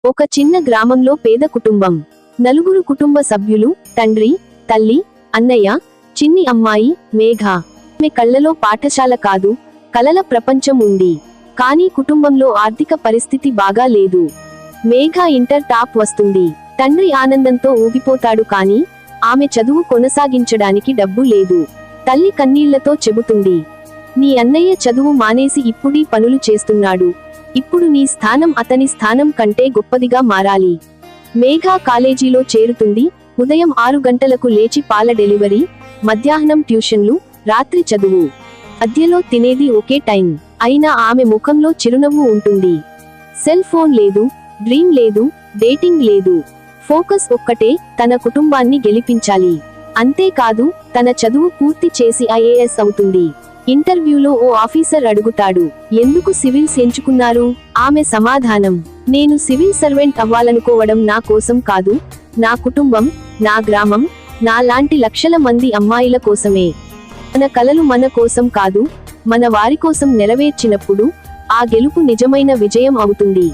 ఒక చిన్న గ్రామంలో పేద కుటుంబం. నలుగురు కుటుంబ సభ్యులు, తండ్రి, తల్లి, అన్నయ్య, చిన్ని అమ్మాయి మేఘ. ఆమె కళ్ళలో పాఠశాల కాదు, కలల ప్రపంచం ఉంది. కానీ కుటుంబంలో ఆర్థిక పరిస్థితి బాగా లేదు. మేఘ ఇంటర్ టాప్ వస్తుంది. తండ్రి ఆనందంతో ఊగిపోతాడు, కానీ ఆమె చదువు కొనసాగించడానికి డబ్బు లేదు. తల్లి కన్నీళ్లతో చెబుతుంది, నీ అన్నయ్య చదువు మానేసి ఇప్పుడీ పనులు చేస్తున్నాడు. ఇప్పుడు నీ స్థానం అతని స్థానం కంటే గొప్పదిగా మారాలి. మేఘ కాలేజీలో చేరుతుంది. ఉదయం 6 గంటలకు లేచి పాల డెలివరీ, మధ్యాహ్నం ట్యూషన్లు, రాత్రి చదువు. మధ్యలో తినేది ఒకే టైం. అయినా ఆమె ముఖంలో చిరునవ్వు ఉంటుంది. సెల్ ఫోన్ లేదు, డ్రీమ్ లేదు, డేటింగ్ లేదు. ఫోకస్ ఒక్కటే, తన కుటుంబాన్ని గెలిపించాలి. అంతేకాదు, తన చదువు పూర్తి చేసి ఐఏఎస్ అవుతుంది. ఇంటర్వ్యూలో ఓ ఆఫీసర్ అడుగుతాడు, ఎందుకు సివిల్స్ ఎంచుకున్నారు? ఆమె సమాధానం, నేను సివిల్ సర్వెంట్ అవ్వాలనుకోవడం నా కోసం కాదు, నా కుటుంబం, నా గ్రామం, నా లాంటి లక్షల మంది అమ్మాయిల కోసమే. మన కలలు మన కోసం కాదు, మన వారి కోసం నెరవేర్చినప్పుడు ఆ గెలుపు నిజమైన విజయం అవుతుంది.